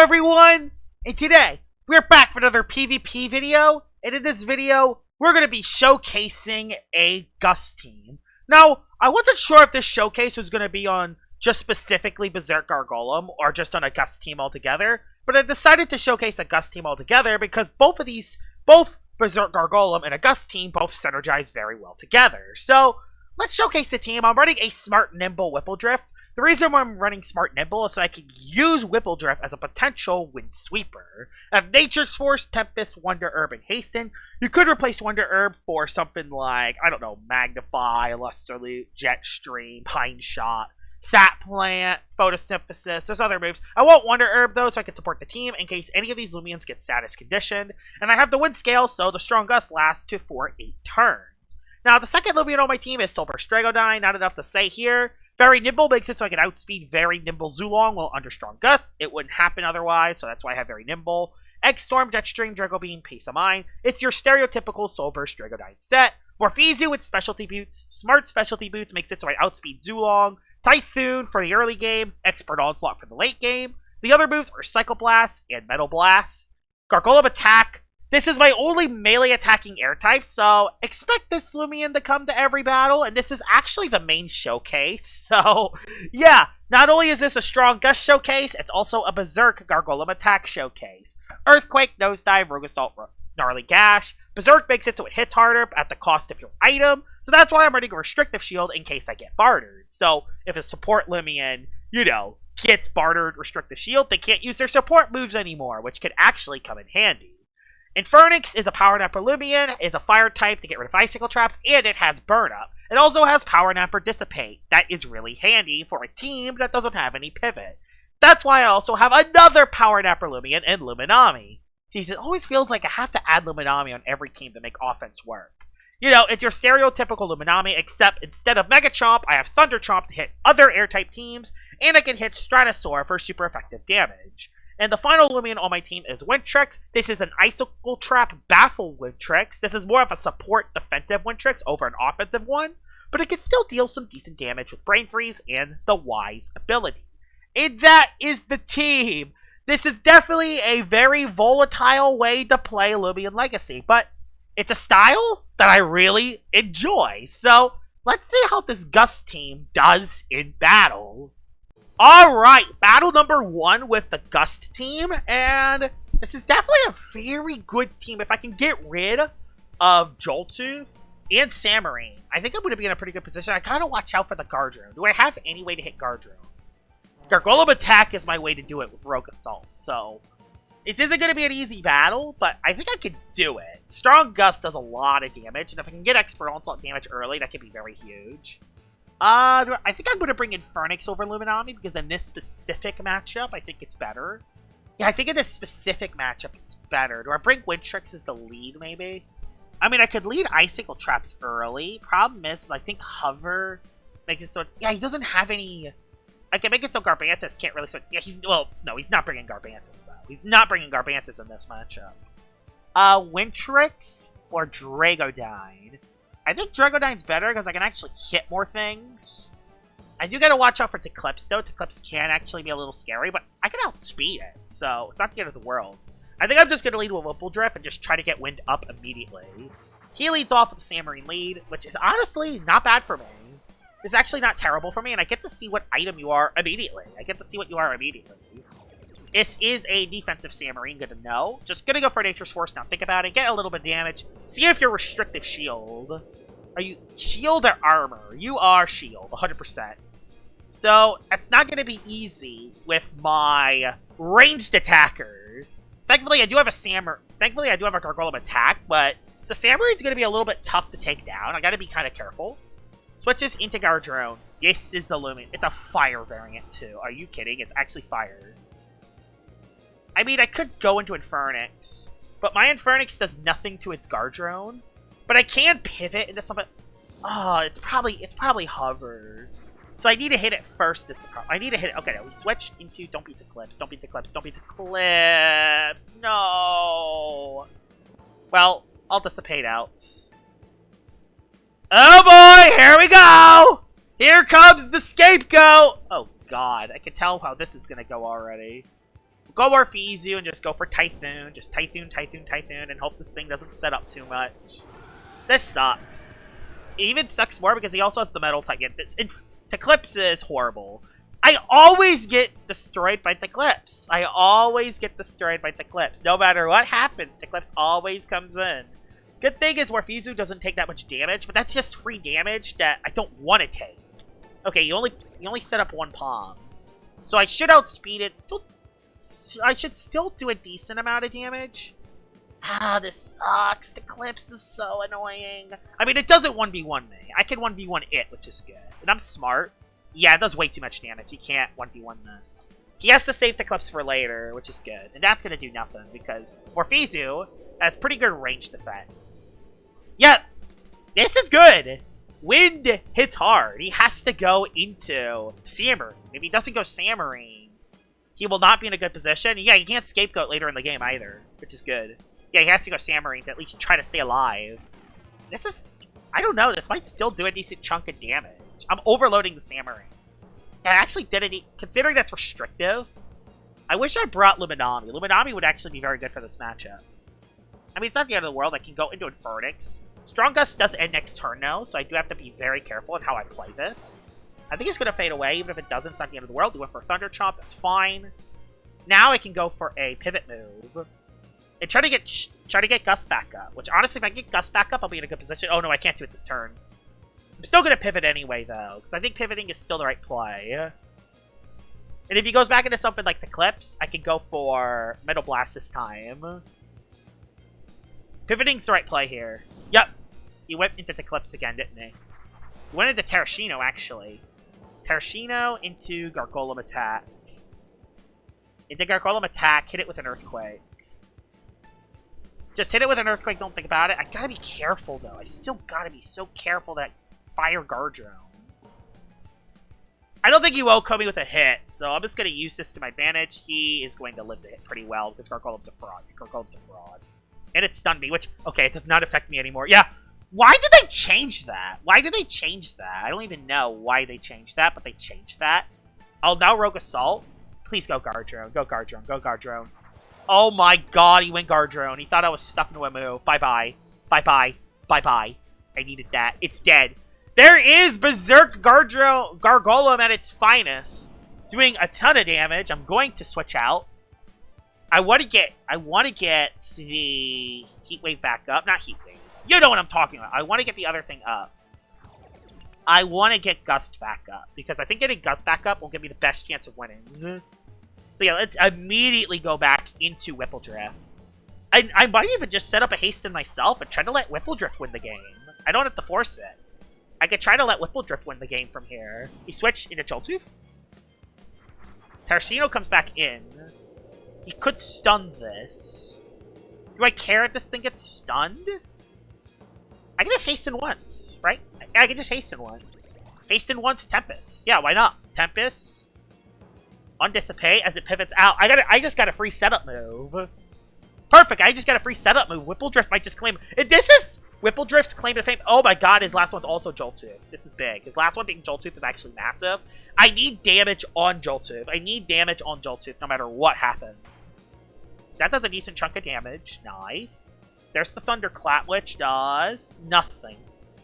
everyone, and today we're back for another PvP video, and in this video we're going to be showcasing a GUST team. Now, I wasn't sure if this showcase was going to be on just specifically Berserk Gargolem or just on a GUST team altogether, but I decided to showcase a GUST team altogether because both Berserk Gargolem and a GUST team both synergize very well together. So let's showcase the team. I'm running a Smart Nimble Whippledrift. The reason why I'm running Smart Nimble is so I can use Whippledrift as a potential wind sweeper. I have Nature's Force, Tempest, Wonder Herb, and Hasten. You could replace Wonder Herb for something like, I don't know, Magnify, Lusterloot, Jetstream, Pine Shot, Sap Plant, Photosynthesis. There's other moves. I want Wonder Herb though so I can support the team in case any of these Loomians get status conditioned. And I have the Wind Scale so the Strong Gust lasts for 8 turns. Now the second Loomian on my team is Soulburst Dragodine. Not enough to say here. Very Nimble makes it so I can outspeed Very Nimble Zulong while under Strong Gust. It wouldn't happen otherwise, so that's why I have Very Nimble. X-Storm, Jetstream, Dragobeam, Peace of Mind. It's your stereotypical Soulburst Dragodine set. Morphezu with Specialty Boots. Smart Specialty Boots makes it so I outspeed Zulong. Typhoon for the early game. Expert Onslaught for the late game. The other moves are Psycho Blast and Metal Blast. Gargolem Attack. This is my only melee attacking air type, so expect this Loomian to come to every battle, and this is actually the main showcase. So, yeah, not only is this a Strong Gust showcase, it's also a Berserk Gargolem attack showcase. Earthquake, Nosedive, Rogue Assault, Gnarly Gash. Berserk makes it so it hits harder at the cost of your item, so that's why I'm running a Restrictive Shield in case I get bartered. So, if a support Loomian, gets bartered Restrictive Shield, they can't use their support moves anymore, which could actually come in handy. Infernix is a Power Napper Loomian, is a fire type to get rid of icicle traps, and it has burn up. It also has Power Napper Dissipate. That is really handy for a team that doesn't have any pivot. That's why I also have another Power Napper Loomian in Luminami. Jeez, it always feels like I have to add Luminami on every team to make offense work. It's your stereotypical Luminami, except instead of Mega Chomp, I have Thunder Chomp to hit other air-type teams, and I can hit Stratosaur for super effective damage. And the final Loomian on my team is Windtrix. This is an Icicle Trap Baffle Windtrix. This is more of a support defensive Windtrix over an offensive one, but it can still deal some decent damage with Brain Freeze and the Wise ability. And that is the team. This is definitely a very volatile way to play Loomian Legacy, but it's a style that I really enjoy. So let's see how this GUST team does in battle. Alright, battle number 1 with the GUST team, and this is definitely a very good team. If I can get rid of Joltooth and Samarine, I think I'm going to be in a pretty good position. I gotta watch out for the Guardrone. Do I have any way to hit Guardrone? Gargolem Attack is my way to do it with Rogue Assault, so this isn't going to be an easy battle, but I think I could do it. Strong Gust does a lot of damage, and if I can get Expert Onslaught damage early, that could be very huge. I think I'm going to bring Infernix over Luminami, because in this specific matchup, I think it's better. Yeah, I think in this specific matchup, it's better. Do I bring Windtrix as the lead, maybe? I mean, I could lead Icicle Traps early. Problem is I think Hover makes it so... Yeah, he doesn't have any... I can make it so Garbantus can't really... Yeah, no, he's not bringing Garbantus, though. He's not bringing Garbantus in this matchup. Windtrix or Dragodine? I think Dragodine's better because I can actually hit more things. I do gotta watch out for Teclipse, though. Teclipse can actually be a little scary, but I can outspeed it, so it's not the end of the world. I think I'm just gonna lead with Whippledrift and just try to get Wind up immediately. He leads off with the Samarine lead, which is honestly not bad for me. It's actually not terrible for me, and I get to see what item you are immediately. This is a defensive Samarine, good to know. Just gonna go for Nature's Force now. Think about it, get a little bit of damage. See if you're Restrictive Shield. Are you Shield or Armor? You are Shield, 100%. So, that's not gonna be easy with my ranged attackers. Thankfully, I do have a Gargolem attack, but the Samarine's gonna be a little bit tough to take down. I gotta be kind of careful. Switches into Guardrone. This is the Loomian. It's a fire variant, too. Are you kidding? It's actually fire. I mean, I could go into Infernix, but my Infernix does nothing to its Guardrone. But I can pivot into something... Oh, it's probably Hover. So I need to hit it first. I need to hit it. Okay, no, we switched into... Don't beat Eclipse. Don't beat Eclipse. Don't beat Eclipse. No. Well, I'll dissipate out. Oh boy, here we go! Here comes the scapegoat! Oh god, I can tell how this is gonna go already. Go Morphezu and just go for Typhoon. Just Typhoon, Typhoon, Typhoon, and hope this thing doesn't set up too much. This sucks. It even sucks more because he also has the Metal type. Eclipse is horrible. I always get destroyed by Eclipse. I always get destroyed by Eclipse. No matter what happens, Eclipse always comes in. Good thing is Morphezu doesn't take that much damage, but that's just free damage that I don't want to take. Okay, you only set up one palm. So I should outspeed it. I should still do a decent amount of damage. Ah, this sucks. Eclipse is so annoying. I mean, it doesn't 1v1 me. I can 1v1 it, which is good. And I'm smart. Yeah, it does way too much damage. He can't 1v1 this. He has to save Eclipse for later, which is good. And that's going to do nothing because Morphezu has pretty good range defense. Yeah, this is good. Wind hits hard. He has to go into Samurai. If he doesn't go Samurai, he will not be in a good position. Yeah, he can't scapegoat later in the game either, which is good. Yeah, he has to go Samurai to at least try to stay alive. This is... I don't know. This might still do a decent chunk of damage. I'm overloading the Samurai. Yeah, I actually did it. Considering that's restrictive, I wish I brought Luminami. Luminami would actually be very good for this matchup. I mean, it's not the end of the world. I can go into Infernix. Strong Gust does end next turn, though, so I do have to be very careful in how I play this. I think it's going to fade away. Even if it doesn't, it's not the end of the world. We went for Thunder Chomp. That's fine. Now I can go for a pivot move. And try to get Gust back up. Which, honestly, if I can get Gust back up, I'll be in a good position. Oh, no, I can't do it this turn. I'm still going to pivot anyway, though. Because I think pivoting is still the right play. And if he goes back into something like Eclipse, I can go for Metal Blast this time. Pivoting's the right play here. Yep. He went into Eclipse again, didn't he? He went into Terrashino, actually. Terrashino into Gargolem Attack. Into Gargolem Attack, hit it with an Earthquake. Just hit it with an Earthquake, don't think about it. I gotta be careful, though. I still gotta be so careful that I fire Guardraone. I don't think he will Kobe with a hit, so I'm just gonna use this to my advantage. He is going to live the hit pretty well, because Gargolem's a fraud. Gargolem's a fraud. And it stunned me, which, okay, it does not affect me anymore. Yeah, why did they change that? Why did they change that? I don't even know why they changed that, but they changed that. I'll now Rogue Assault. Please go Guardraone. Go Guardraone. Go Guardraone. Oh my god, he went Guardraone. He thought I was stuck into a move. Bye-bye. Bye-bye. Bye-bye. I needed that. It's dead. There is Berserk Gargolem at its finest. Doing a ton of damage. I'm going to switch out. I want to get the Heat Wave back up. Not Heat Wave. You know what I'm talking about. I want to get the other thing up. I want to get Gust back up. Because I think getting Gust back up will give me the best chance of winning. So yeah, let's immediately go back into Whippledrift. I might even just set up a Hasten myself and try to let Whippledrift win the game. I don't have to force it. I could try to let Whippledrift win the game from here. He switched into Joltooth. Terrashino comes back in. He could stun this. Do I care if this thing gets stunned? I can just hasten once, right? I can just hasten once. Hasten once, Tempest. Yeah, why not? Tempest. Undissipate as it pivots out. I just got a free setup move. Perfect, I just got a free setup move. Whippledrift might just claim... This is Whippledrift's claim to fame. Oh my god, his last one's also Joltooth. This is big. His last one being Joltooth is actually massive. I need damage on Joltooth. I need damage on Joltooth no matter what happens. That does a decent chunk of damage. Nice. There's the Thunderclap, which does nothing.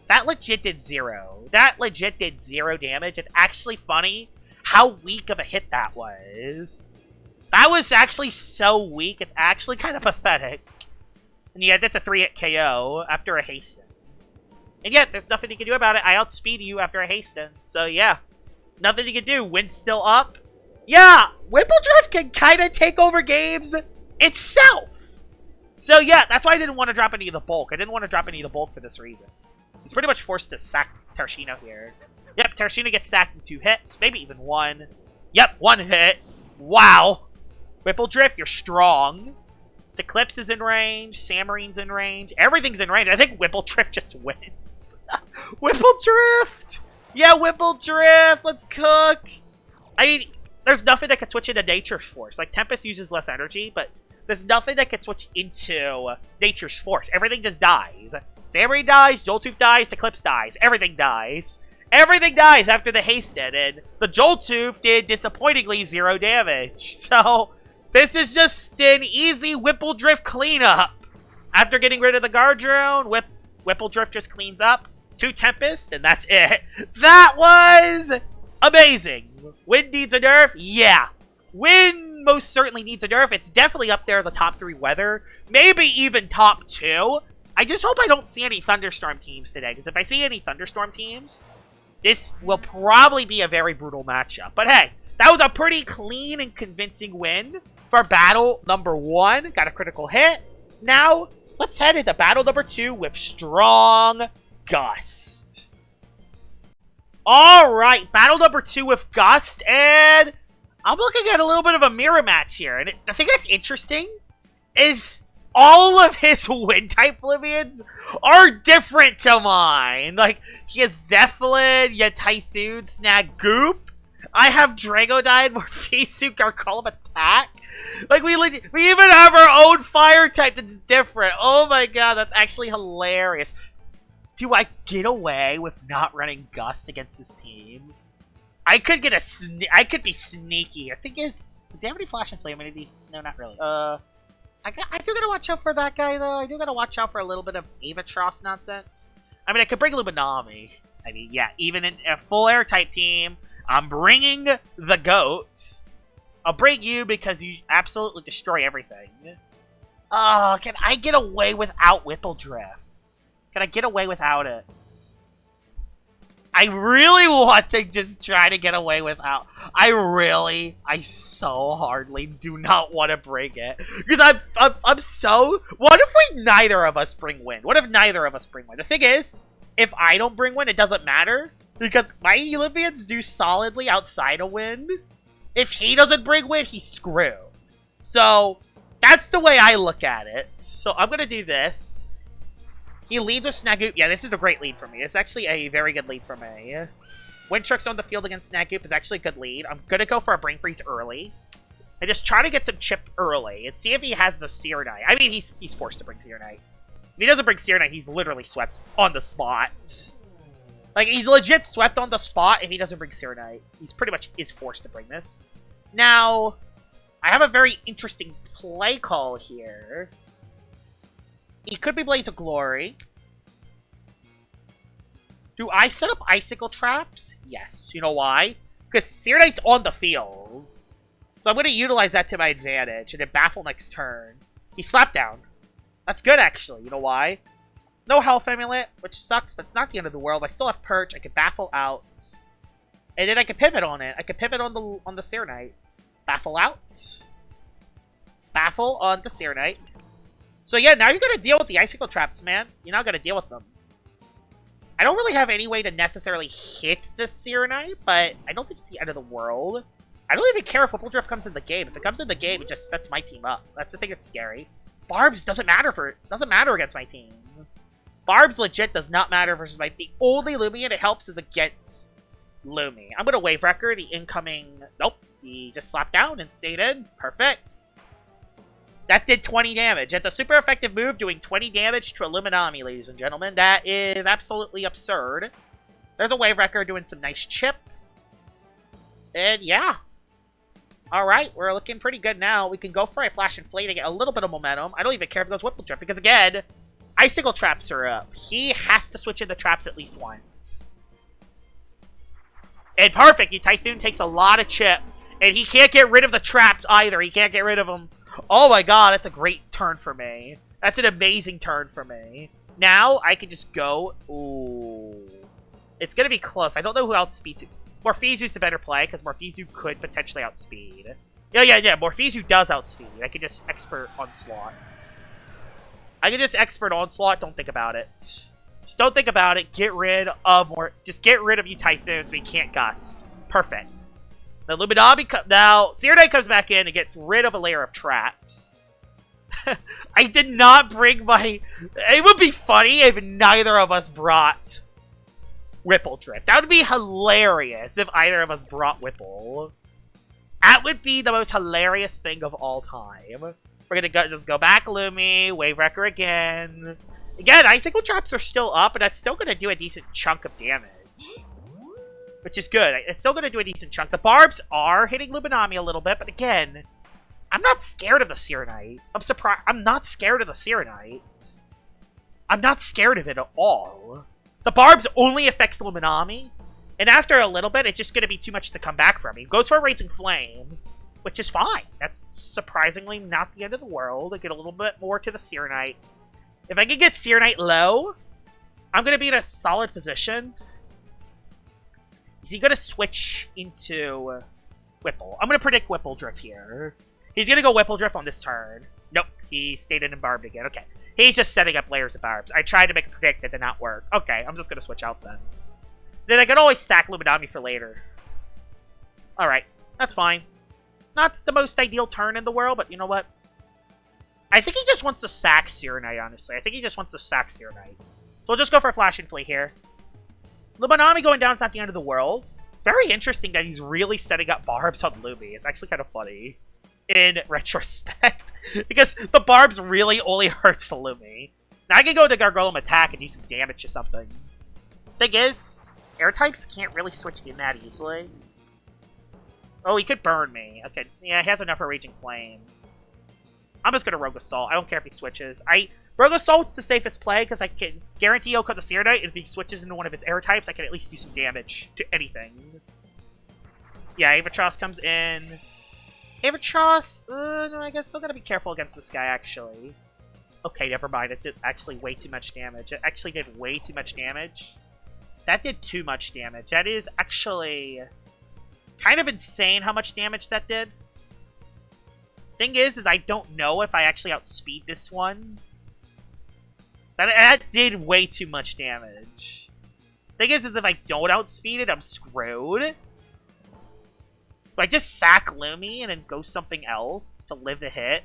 That legit did 0. That legit did 0 damage. It's actually funny how weak of a hit that was. That was actually so weak, it's actually kind of pathetic. And yeah, that's a 3-hit KO after a Hasten. And yet, there's nothing you can do about it. I outspeed you after a Hasten. So yeah, nothing you can do. Wind's still up. Yeah, Whippledrift can kind of take over games itself. So yeah, that's why I didn't want to drop any of the bulk. I didn't want to drop any of the bulk for this reason. He's pretty much forced to sack Terrashino here. Yep, Terrashino gets sacked in 2 hits, maybe even 1. Yep, 1 hit. Wow. Whippledrift, you're strong. Eclipse is in range. Samarine's in range. Everything's in range. I think Whippledrift just wins. Whippledrift! Yeah, Whippledrift! Let's cook! I mean, there's nothing that could switch into Nature's Force. Like, Tempest uses less energy, but there's nothing that could switch into Nature's Force. Everything just dies. Samarine dies, Joltooth dies, Eclipse dies. Everything dies. Everything dies after the Hasten, and the Joltooth did disappointingly 0 damage. So, This is just an easy Whipple Drift cleanup. After getting rid of the guard drone, Whipple Drift just cleans up. 2 Tempest, and that's it. That was amazing. Wind needs a nerf? Yeah. Wind most certainly needs a nerf. It's definitely up there in the top 3 weather. Maybe even top 2. I just hope I don't see any Thunderstorm teams today, because if I see any Thunderstorm teams, this will probably be a very brutal matchup. But hey, that was a pretty clean and convincing win for battle number 1. Got a critical hit. Now, let's head into battle number 2 with strong Gust. Alright, battle number 2 with Gust, and I'm looking at a little bit of a mirror match here. And the thing that's interesting is all of his wind-type Loomians are different to mine. Like, he has Zeppelin, you have Typhoon, Snag Goop. I have Dragodine, Morpheus, Garcol of Attack. Like, we even have our own fire type that's different. Oh my god, that's actually hilarious. Do I get away with not running Gust against this team? I could get I could be sneaky. I think does he have any Flash and Flame immunities? No, not really. I do gotta watch out for that guy though. I do gotta watch out for a little bit of Avatros nonsense. I mean, I could bring Luminami. I mean, yeah, even in a full air type team, I'm bringing the goat. I'll bring you because you absolutely destroy everything. Oh, can I get away without Whipple Drift? Can I get away without it? I really want to just try to get away without. I so hardly do not want to bring it. Because I'm so... What if neither of us bring Wind? What if neither of us bring Wind? The thing is, if I don't bring Wind, it doesn't matter. Because my Olympians do solidly outside of Wind. If he doesn't bring Wind, he's screwed. So, that's the way I look at it. So, I'm going to do this. He leads with Snagoop. Yeah, this is a great lead for me. It's actually a very good lead for me. Windtruck's on the field against Snagoop is actually a good lead. I'm going to go for a Brain Freeze early. And just try to get some chip early. And see if he has the Seer Knight. I mean, he's forced to bring Seer Knight. If he doesn't bring Seer Knight, he's literally swept on the spot. Like, he's legit swept on the spot if he doesn't bring Seer Knight. He's pretty much is forced to bring this. Now, I have a very interesting play call here. He could be Blaze of Glory. Do I set up Icicle Traps? Yes. You know why? Because Seer Knight's on the field. So I'm going to utilize that to my advantage. And then Baffle next turn. He slapped down. That's good, actually. You know why? No Health Amulet, which sucks, but it's not the end of the world. I still have Perch. I can Baffle out. And then I can pivot on it. I can pivot on the Seer Knight. Baffle out. Baffle on the Seer Knight. So yeah, now you're going to deal with the Icicle Traps, man. You're not going to deal with them. I don't really have any way to necessarily hit the Seer Knight, but I don't think it's the end of the world. I don't even care if Whipple Drift comes in the game. If it comes in the game, it just sets my team up. That's the thing that's scary. Barbs doesn't matter against my team. Barbs legit does not matter versus my team. The only Loomian it helps is against Lumi. I'm going to Wave Wrecker the incoming... Nope. He just slapped down and stayed in. Perfect. That did 20 damage. It's a super effective move doing 20 damage to a Luminami, ladies and gentlemen. That is absolutely absurd. There's a Wave Wrecker doing some nice chip. And yeah. Alright, we're looking pretty good now. We can go for a Flash and Flame to get a little bit of momentum. I don't even care if it goes Whipple Drift because, again, Icicle Traps are up. He has to switch into traps at least once. And perfect. Your Typhoon takes a lot of chip. And he can't get rid of the traps either. He can't get rid of them. Oh my god, that's a great turn for me. That's an amazing turn for me. Now, I can just go... Ooh. It's going to be close. I don't know who outspeeds who. Morpheus a better play, because Morpheus could potentially outspeed. Yeah. Morpheus does outspeed. I can just Expert Onslaught. Don't think about it. Just don't think about it. Get rid of Just get rid of you Typhoons. We can't Gust. Perfect. The Luminami now, Seer Knight comes back in and gets rid of a layer of traps. I did not bring my... It would be funny if neither of us brought Whipple Drift. That would be hilarious if either of us brought Whipple. That would be the most hilarious thing of all time. We're going to just go back Lumi, Wave Wrecker again. Again, Icicle Traps are still up, and that's still going to do a decent chunk of damage. Which is good. It's still going to do a decent chunk. The Barbs are hitting Luminami a little bit, but again, I'm not scared of the Serenite. I'm surprised. I'm not scared of the Serenite. I'm not scared of it at all. The Barbs only affects Luminami, and after a little bit, it's just going to be too much to come back from. He goes for a Raging Flame, which is fine. That's surprisingly not the end of the world. I get a little bit more to the Serenite. If I can get Serenite low, I'm going to be in a solid position. Is he going to switch into Whipple? I'm going to predict Whipple Drift here. He's going to go Whipple Drift on this turn. Nope, he stayed in and barbed again. Okay. He's just setting up layers of barbs. I tried to make a predict that did not work. Okay, I'm just going to switch out then. Then I can always stack Luminami for later. Alright, that's fine. Not the most ideal turn in the world, but you know what? I think he just wants to sack Serenite, honestly. I think he just wants to sack Serenite. So we'll just go for Flash and Flee here. Luminami going down is not the end of the world. It's very interesting that he's really setting up barbs on Lumi. It's actually kind of funny in retrospect. Because the barbs really only hurts the Lumi. Now I can go to Gargoyle attack and do some damage to something. Thing is, air types can't really switch in that easily. Oh, he could burn me. Okay, yeah, he has enough for Raging Flame. I'm just gonna Rogue Assault. I don't care if he switches. Rogue Assault's the safest play because I can guarantee he'll cut the Serenite, and if he switches into one of its air types, I can at least do some damage to anything. Yeah, Avatros comes in. Avatros, no, I guess still gotta be careful against this guy, actually. Okay, never mind. It did actually way too much damage. It actually did way too much damage. That did too much damage. That is actually kind of insane how much damage that did. Thing is I don't know if I actually outspeed this one. That did way too much damage. Thing is if I don't outspeed it, I'm screwed. Do I just sack Lumi and then go something else to live the hit?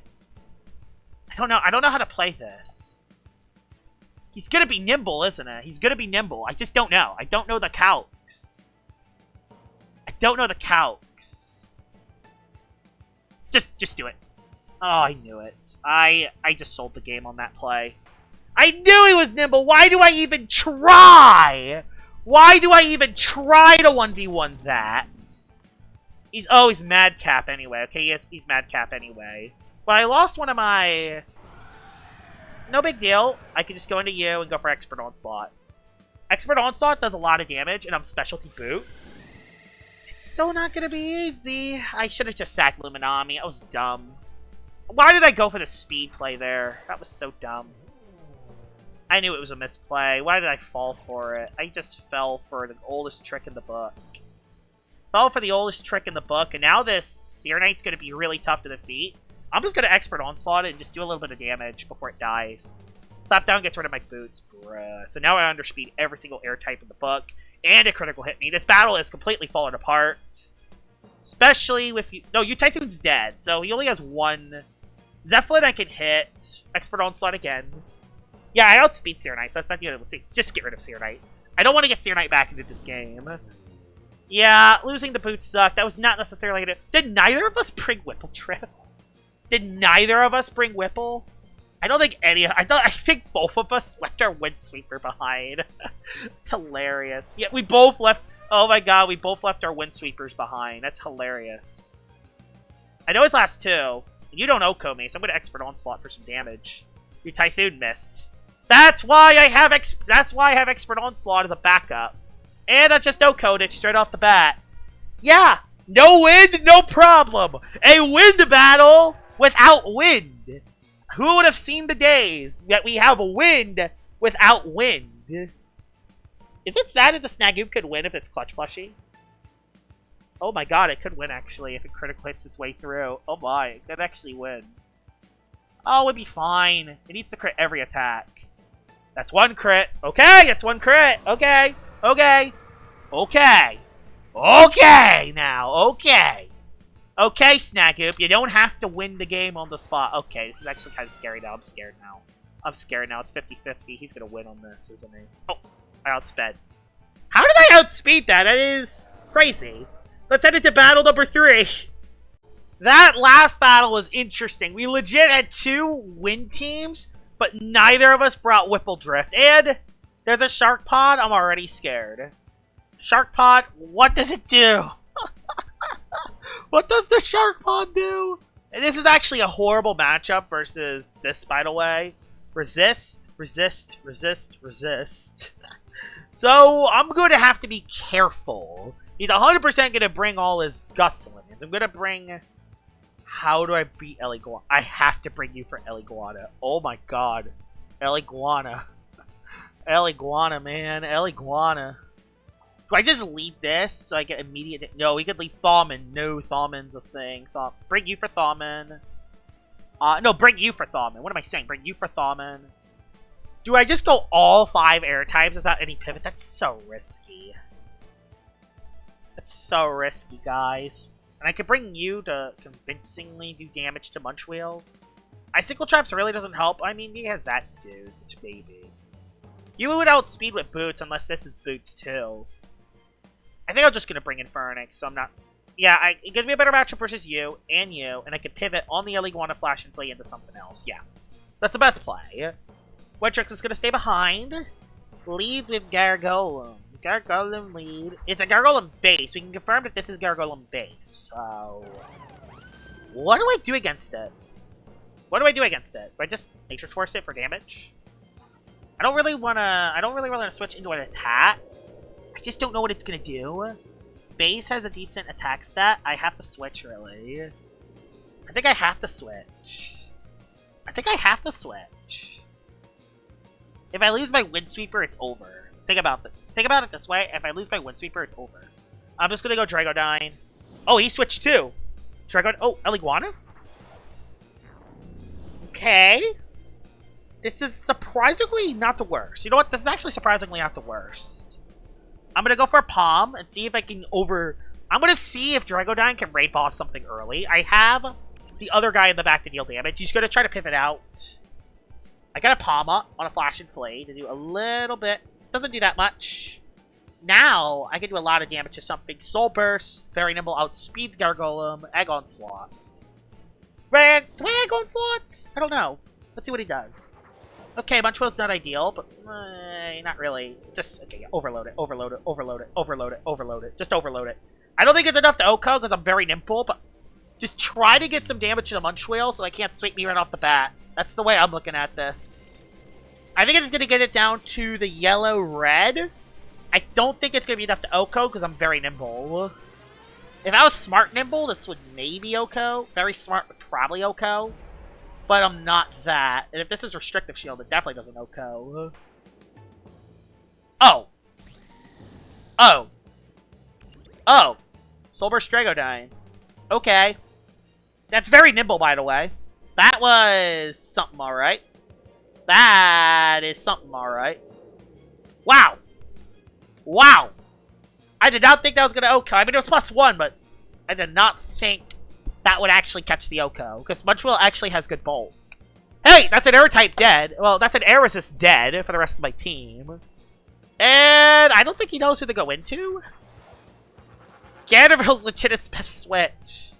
I don't know. I don't know how to play this. He's gonna be nimble, isn't it? He's gonna be nimble. I just don't know. I don't know the calcs. I don't know the calcs. Just do it. Oh, I knew it. I just sold the game on that play. I knew he was nimble. Why do I even try? Why do I even try to 1v1 that? He's Madcap anyway. Okay, he's Madcap anyway. Well, I lost one of my... No big deal. I can just go into you and go for Expert Onslaught. Expert Onslaught does a lot of damage, and I'm Specialty Boots. It's still not going to be easy. I should have just sacked Luminami. I was dumb. Why did I go for the speed play there? That was so dumb. I knew it was a misplay. Why did I fall for it? I just fell for the oldest trick in the book. Fell for the oldest trick in the book, and now this Serenite's going to be really tough to defeat. I'm just going to Expert Onslaught it and just do a little bit of damage before it dies. Slap down gets rid of my boots. Bruh. So now I underspeed every single air type in the book, and a critical hit me. This battle is completely falling apart. Especially with you. No, Typhoon's dead, so he only has one. Zeppelin I can hit. Expert Onslaught again. Yeah, I outspeed Serenite, so that's not good. Let's see. Just get rid of Serenite. I don't want to get Serenite back into this game. Yeah, losing the boots sucked. That was not necessarily gonna... Did neither of us bring Whipple Trip? Did neither of us bring Whipple? I don't think any... I think both of us left our Windsweeper behind. It's hilarious. Yeah, we both left... Oh my god, we both left our Windsweepers behind. That's hilarious. I know his last two. You don't Oko me, so I'm going to Expert Onslaught for some damage. Your Typhoon missed. That's why I have Expert Onslaught as a backup. And I just Oko'd it straight off the bat. Yeah, no wind, no problem. A wind battle without wind. Who would have seen the days that we have a wind without wind? Is it sad that the Snagoop could win if it's clutch plushy? Oh my god, it could win actually if it critical hits its way through. Oh my, it could actually win. Oh, it'd be fine. It needs to crit every attack. That's one crit. Okay, it's one crit. Okay, okay, okay. Okay now, okay. Okay, Snagoop, you don't have to win the game on the spot. Okay, this is actually kind of scary now. I'm scared now. I'm scared now. It's 50-50. He's going to win on this, isn't he? Oh, I outsped. How did I outspeed that? That is crazy. Let's head into battle number 3. That last battle was interesting. We legit had 2 win teams, but neither of us brought Whipple Drift. And there's a Shark Pod. I'm already scared. Shark Pod, what does it do? What does the Shark Pod do? And this is actually a horrible matchup versus this, by the way. Resist, resist, resist, resist. So, I'm going to have to be careful. He's 100% going to bring all his Gust Loomians. I'm going to bring... How do I beat Eliguana? I have to bring you for Eliguana. Oh my god. Eliguana. Eliguana, man. Eliguana. Do I just lead this so I get immediate... No, we could lead Thawmin. No, Thawmin's a thing. Bring you for Thawmin. No, bring you for Thawmin. What am I saying? Bring you for Thawmin. Do I just go all 5 air types without any pivot? That's so risky. That's so risky, guys. And I could bring you to convincingly do damage to Munchwheel. Icicle Traps really doesn't help. I mean, he has that dude, which maybe. You would outspeed with Boots unless this is Boots too. I think I'm just going to bring in Pharynix, so I'm not... Yeah, it gives me a better matchup versus you, and I could pivot on the Eliguana Flash and play into something else. Yeah, that's the best play. Wetrix is going to stay behind. Leads with Gargolem. Gargolem lead. It's a Gargolem base. We can confirm that this is Gargolem base. So, what do I do against it? What do I do against it? Do I just Nature Force it for damage? I don't really want to switch into an attack. I just don't know what it's gonna do. Base has a decent attack stat. I have to switch, really. I think I have to switch. If I lose my Windsweeper, it's over. Think about it this way. If I lose my Windsweeper, it's over. I'm just gonna go Dragodine. Oh, he switched too. Oh, Eliguana? Okay. This is surprisingly not the worst. You know what? This is actually surprisingly not the worst. I'm gonna go for a Palm and see if I can I'm gonna see if Dragodine can raid boss something early. I have the other guy in the back to deal damage. He's gonna try to pivot out. I got a Palm up on a Flash and Flay to do a little bit. Doesn't do that much. Now, I can do a lot of damage to something. Soul Burst, very nimble, outspeeds Gargolem, Egg Onslaught. Do I Egg Onslaught? I don't know. Let's see what he does. Okay, Munchwhill's not ideal, but not really. Just, okay, yeah, overload it, overload it, overload it, overload it, overload it. Just overload it. I don't think it's enough to OHKO because I'm very nimble, but just try to get some damage to the Munchwheel so I can't sweep me right off the bat. That's the way I'm looking at this. I think it's going to get it down to the yellow-red. I don't think it's going to be enough to OHKO because I'm very nimble. If I was smart nimble, this would maybe OHKO. Very smart would probably OHKO. But I'm not that. And if this is restrictive shield, it definitely doesn't OHKO. Oh. Oh. Oh. Soulburst Dragodine. Okay. That's very nimble, by the way. That was something alright. That is something alright. Wow. Wow. I did not think that was going to OHKO. I mean, it was +1, but I did not think that would actually catch the OHKO. Because Munchwheel actually has good bulk. Hey, that's an air type dead. Well, that's an air resist dead for the rest of my team. And I don't think he knows who to go into. Ganderville's legit best switch.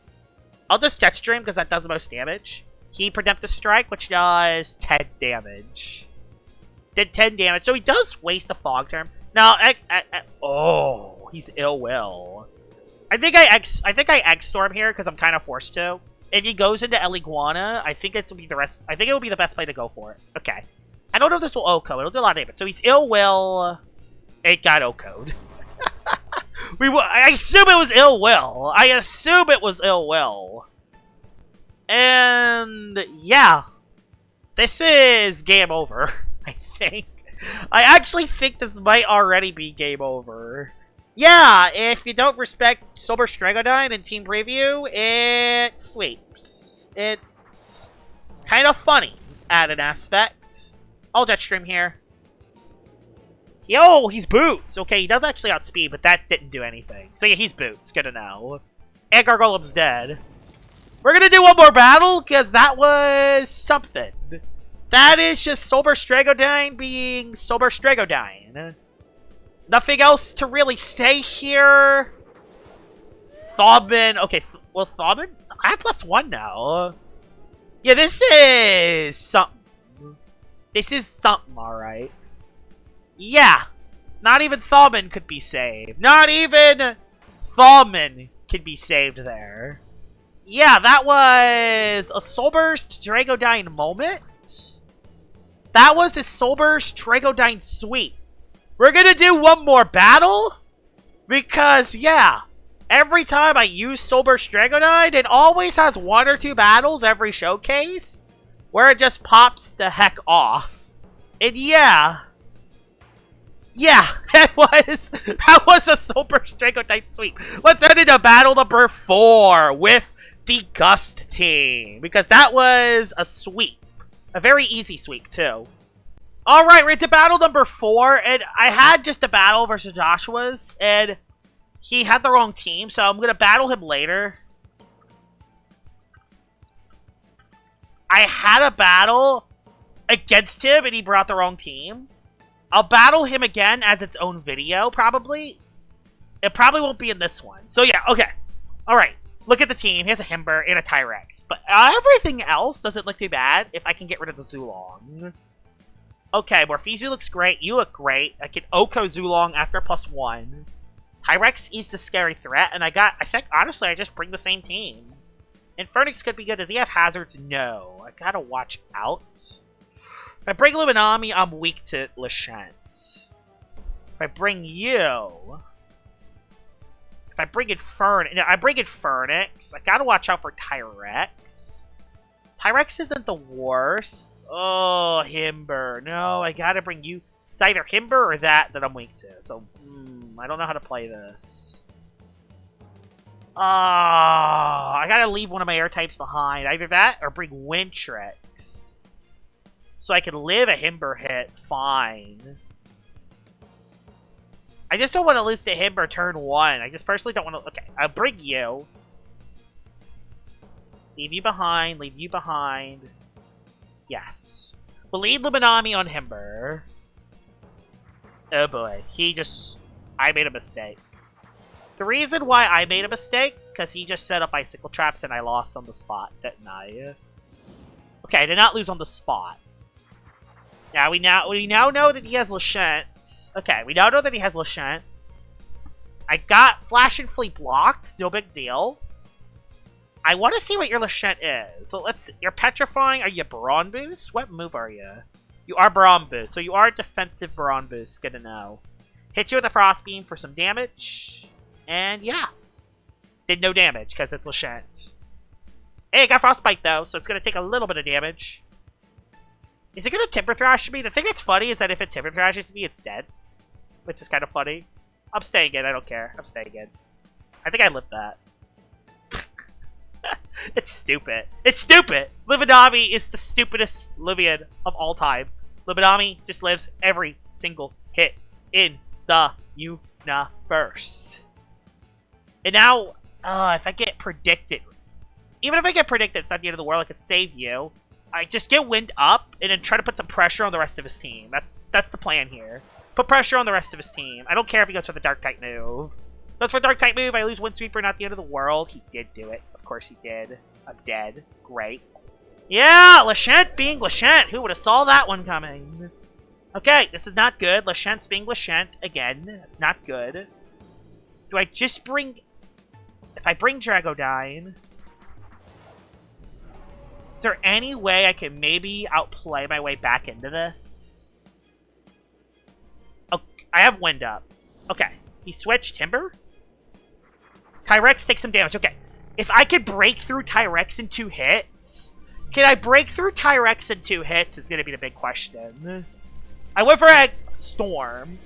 I'll just Jetstream because that does the most damage. He Redemptive Strike, which does 10 damage. Did 10 damage, so he does waste a Fog Term. Now, oh, he's ill will. I think I Egg Storm here because I'm kind of forced to. If he goes into Eliguana, I think it will be the best play to go for it. Okay. I don't know if this will OHKO. It'll do a lot of damage. So he's ill will. It got OHKO'd. I assume it was ill will. I assume it was ill will. And yeah, this is game over. I think. I actually think this might already be game over. Yeah, if you don't respect Soulburst Dragodine in Team Preview, it sweeps. It's kind of funny at an aspect. I'll Jetstream here. Yo, he's Boots. Okay, he does actually outspeed, but that didn't do anything. So yeah, he's Boots. Good to know. And Gargolem's dead. We're gonna do one more battle, because that was something. That is just Soulburst Dragodine being Soulburst Dragodine. Nothing else to really say here. Thawmin. Okay, well, Thawmin? I have +1 now. Yeah, this is something. This is something, alright. Yeah. Not even Thawmin could be saved. Not even Thawmin could be saved there. yeah, that was a Soulburst Dragodine moment. That was a Soulburst Dragodine sweep. We're gonna do one more battle. Because, yeah, every time I use Soulburst Dragodine, it always has one or two battles every showcase where it just pops the heck off. And yeah, that was a Soulburst Dragodine sweep. Let's head into battle number 4 with the GUST team, because that was a sweep. A very easy sweep, too. Alright, we're into battle number 4, and I had just a battle versus Joshua's, and he had the wrong team, so I'm going to battle him later. I had a battle against him, and he brought the wrong team. I'll battle him again as its own video, probably. It probably won't be in this one. So yeah, okay. Alright, look at the team. He has a Himber and a Tyrex. But everything else doesn't look too bad if I can get rid of the Zulong. Okay, Morpheus looks great. You look great. I can Oko Zulong after +1. Tyrex is the scary threat, and I think, honestly, I just bring the same team. Infernix could be good. Does he have hazards? No. I gotta watch out. If I bring Luminami, I'm weak to Lashent. If I bring you... If I bring Infernix... No, I bring Infernix. I gotta watch out for Tyrex. Tyrex isn't the worst. Oh, Himber. No, I gotta bring you... It's either Himber or that I'm weak to. So, I don't know how to play this. I gotta leave one of my air types behind. Either that or bring Wintrix. So I can live a Himber hit fine. I just don't want to lose to Himber turn 1. I just personally don't want to... Okay, I'll bring you. Leave you behind. Leave you behind. Yes. We'll lead Luminami on Himber. Oh boy. I made a mistake. The reason why I made a mistake, because he just set up icicle traps and I lost on the spot, didn't I? Okay, I did not lose on the spot. Now we now know that he has Lashent. Okay, we now know that he has Lashent. I got Flash and Fleet blocked. No big deal. I want to see what your Lashent is. So let's... You're Petrifying. Are you Baron Boost? What move are you? You are Baron Boost. So you are defensive Baron Boost. Good to know. Hit you with a Frost Beam for some damage. And yeah. Did no damage because it's Lashent. Hey, it got Frostbite though. So it's going to take a little bit of damage. Is it going to Timber Thrash me? The thing that's funny is that if it Timber Thrashes me, it's dead. Which is kind of funny. I'm staying in. I don't care. I'm staying in. I think I lived that. It's stupid. It's stupid! Luminami is the stupidest Loomian of all time. Luminami just lives every single hit in the universe. And now, if I get predicted... Even if I get predicted, it's not the end of the world. I could save you. I just get Wind up and then try to put some pressure on the rest of his team. That's the plan here. Put pressure on the rest of his team. I don't care if he goes for the Dark type move. Goes for Dark type move, I lose Wind Sweeper, not the end of the world. He did do it. Of course he did. I'm dead. Great. Yeah, Lashent being Lashent. Who would have saw that one coming? Okay, this is not good. Lashent's being Lashent again. That's not good. Do I just bring... If I bring Dragodine... Is there any way I can maybe outplay my way back into this? Oh, I have Wind up. Okay. He switched Timber? Tyrex takes some damage. Okay. If I could break through Tyrex in 2 hits... Can I break through Tyrex in 2 hits is going to be the big question. I went for Egg Storm.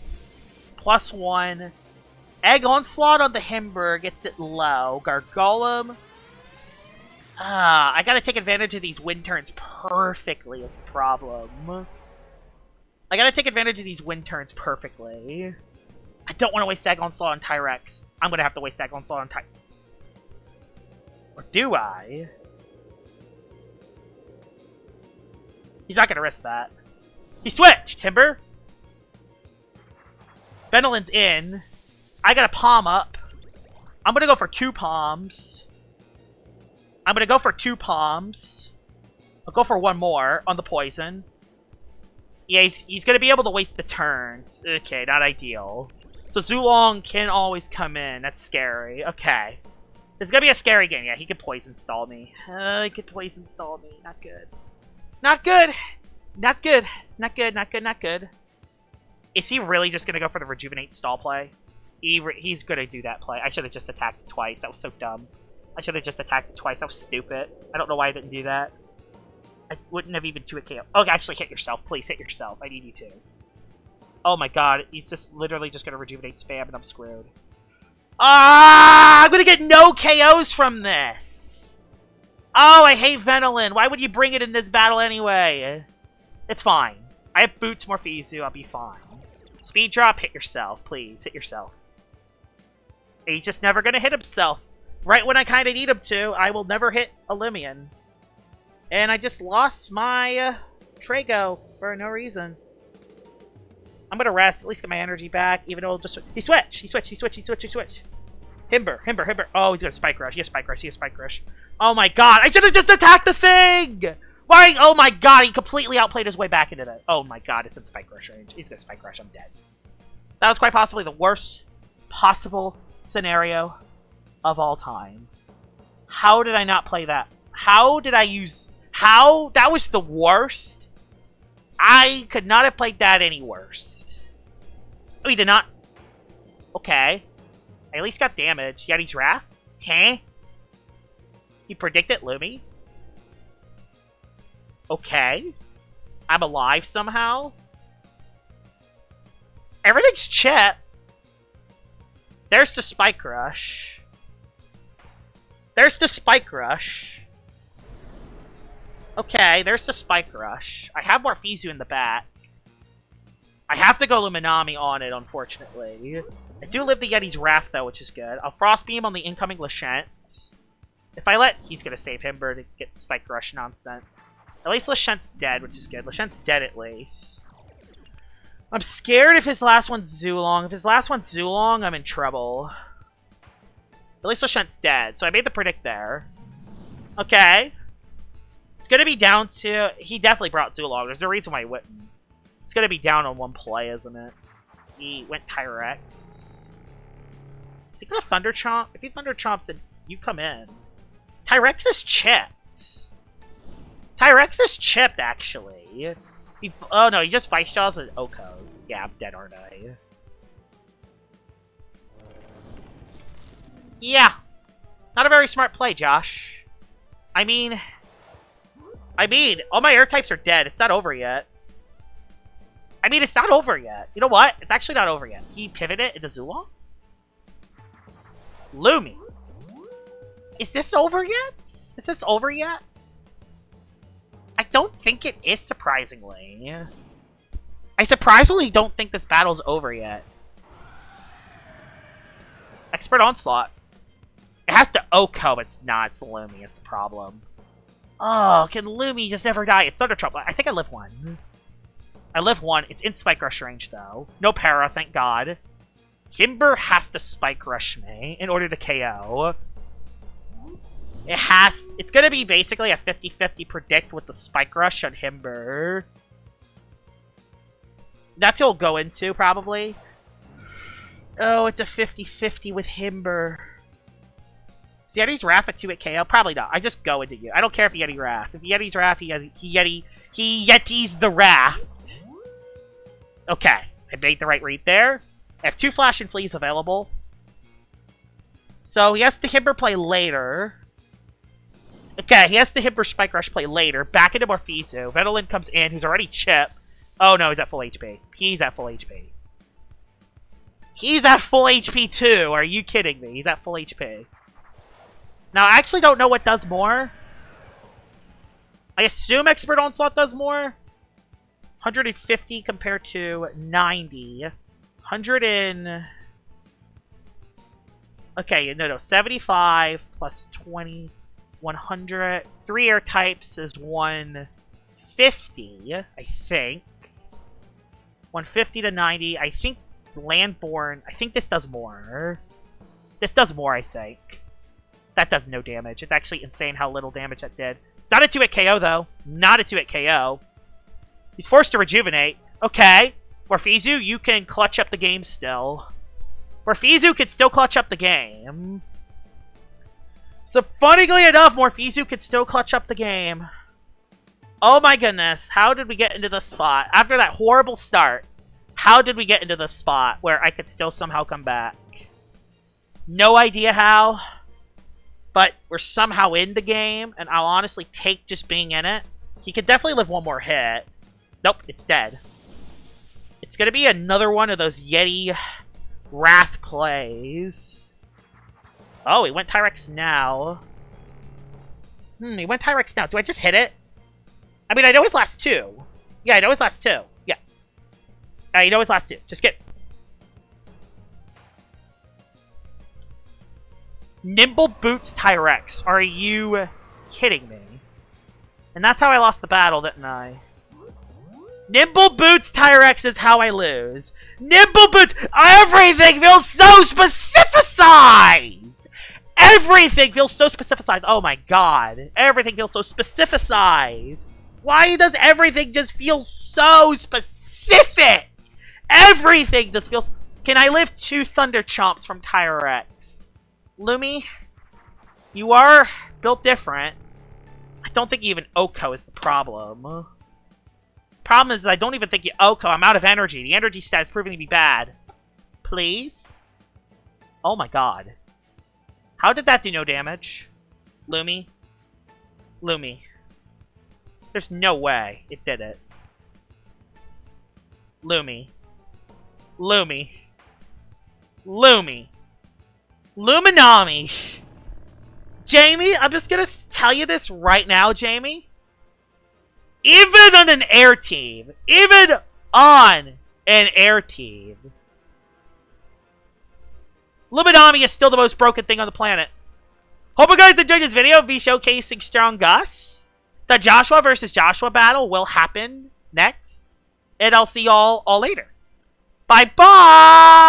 +1. Egg Onslaught on the Himber gets it low. Gargolem... I gotta take advantage of these wind turns perfectly is the problem. I gotta take advantage of these wind turns perfectly. I don't want to waste Egg Onslaught on Tyrex. I'm gonna have to waste Egg Onslaught on Tyrex. Or do I? He's not gonna risk that. He switched! Timber! Venolin's in. I got a Palm up. I'm gonna go for 2 Palms. I'm going to go for 2 Palms. I'll go for 1 more on the poison. Yeah, he's going to be able to waste the turns. Okay, not ideal. So Zulong can always come in. That's scary. Okay. This is gonna be a scary game. Yeah, he could poison stall me. He could poison stall me. Not good. Not good. Not good. Not good. Not good. Not good. Is he really just gonna go for the rejuvenate stall play? He's gonna do that play. I should have just attacked it twice. That was so dumb. I should have just attacked it twice. That was stupid. I don't know why I didn't do that. I wouldn't have even 2-hit KO. Oh, actually, hit yourself. Please, hit yourself. I need you to. Oh my god. He's just literally just gonna rejuvenate spam and I'm screwed. Ah! I'm gonna get no KOs from this! Oh, I hate Venolin. Why would you bring it in this battle anyway? It's fine. I have Boots Morphizu. I'll be fine. Speed drop, hit yourself. Please, hit yourself. He's just never gonna hit himself. Right when I kind of need him to, I will never hit a Loomian. And I just lost my Drago for no reason. I'm gonna rest, at least get my energy back, even though just... He switched! He switched! He switched! He switched! He switched! Himber! Oh, he's gonna Spike Rush. He has Spike Rush. He has Spike Rush. Oh my god! I should have just attacked the thing! Why? Oh my god, he completely outplayed his way back into that. Oh my god, it's in Spike Rush range. He's gonna Spike Rush. I'm dead. That was quite possibly the worst possible scenario of all time. How did I not play that? How did I use... How? That was the worst? I could not have played that any worse. Oh, he did not... Okay. I at least got damage. Yeti's Wrath? Huh? He predicted Lumi? Okay. I'm alive somehow? Everything's chip. There's the Spike Rush. There's the Spike Rush. Okay, there's the Spike Rush. I have Morphizu in the back. I have to go Luminami on it, unfortunately. I do live the Yeti's Wrath, though, which is good. I'll Frost Beam on the incoming Lashent. If I let... He's going to save Himber to get Spike Rush nonsense. At least Lashent's dead, which is good. Lashent's dead, at least. I'm scared if his last one's Zulong. If his last one's Zulong, I'm in trouble. At least Lashent's dead, so I made the predict there. Okay. It's going to be down to... He definitely brought Zulong. There's no reason why he wouldn't. It's going to be down on one play, isn't it? He went Tyrex. Is he going to Thunder Chomp? If he Thunder Chomps, then you come in. Tyrex is chipped. Tyrex is chipped, actually. Oh, no, he just Vice Jaws and Okos. Yeah, I'm dead, aren't I? Yeah. Not a very smart play, Josh. I mean, all my air types are dead. It's not over yet. I mean, it's not over yet. You know what? It's actually not over yet. He pivoted into Zulong? Lumi. Is this over yet? Is this over yet? I don't think it is, surprisingly. I surprisingly don't think this battle's over yet. Expert Onslaught. It has to Oko, but it's not. It's Lumi is the problem. Oh, can Lumi just never die? It's Thunder Trump. I think I live one. I live one. It's in Spike Rush range, though. No para, thank God. Himber has to Spike Rush me in order to KO. It's going to be basically a 50-50 predict with the Spike Rush on Himber. That's what he'll go into, probably. Oh, it's a 50-50 with Himber. Is Yeti's Wrath at 2-hit KO? Probably not. I just go into you. I don't care if Yeti Wrath. If Yeti's Wrath, he Yetis the Wrath. Okay. I made the right read there. I have 2 Flash and Fleas available. So he has to Himber play later. Okay, he has to Himber Spike Rush play later. Back into Morphizu. Venolin comes in, who's already chipped. Oh no, he's at full HP. He's at full HP. He's at full HP too. Are you kidding me? He's at full HP. Now, I actually don't know what does more. I assume Expert Onslaught does more. 150 compared to 90. 100 and... Okay, no. 75 plus 20. 100. 3 air types is 150, I think. 150 to 90. I think Landborn... I think this does more. This does more, I think. That does no damage. It's actually insane how little damage that did. It's not a 2-hit KO, though. Not a 2-hit KO. He's forced to rejuvenate. Okay. Morphizu, you can clutch up the game still. Morphizu could still clutch up the game. So, funnily enough, Morpheus could still clutch up the game. Oh my goodness, how did we get into this spot? After that horrible start, how did we get into this spot where I could still somehow come back? No idea how, but we're somehow in the game, and I'll honestly take just being in it. He could definitely live one more hit. Nope, it's dead. It's going to be another one of those Yeti Wrath plays. Oh, he went Tyrex now. He went Tyrex now. Do I just hit it? I mean, I know his last two. Yeah, I know his last two. Yeah. You know his last two. Just get... Nimble Boots Tyrex. Are you kidding me? And that's how I lost the battle, didn't I? Nimble Boots Tyrex is how I lose. Nimble Boots! Everything feels so specificized! Everything feels so specificized. Oh my god. Everything feels so specificized. Why does everything just feel so specific? Everything just feels... Can I live 2 Thunder Chomps from Tyrex? Lumi, you are built different. I don't think you even Oko is the problem. Problem is, I don't even think you Oko. I'm out of energy. The energy stat is proving to be bad. Please? Oh my god. How did that do no damage? Lumi? Lumi. There's no way it did it. Lumi. Lumi. Lumi. Luminami. Jamie, I'm just gonna tell you this right now, Jamie. Even on an air team, Luminami is still the most broken thing on the planet. Hope you guys enjoyed this video of me showcasing Strong Gus. The Joshua versus Joshua battle will happen next. And I'll see y'all all later. Bye-bye!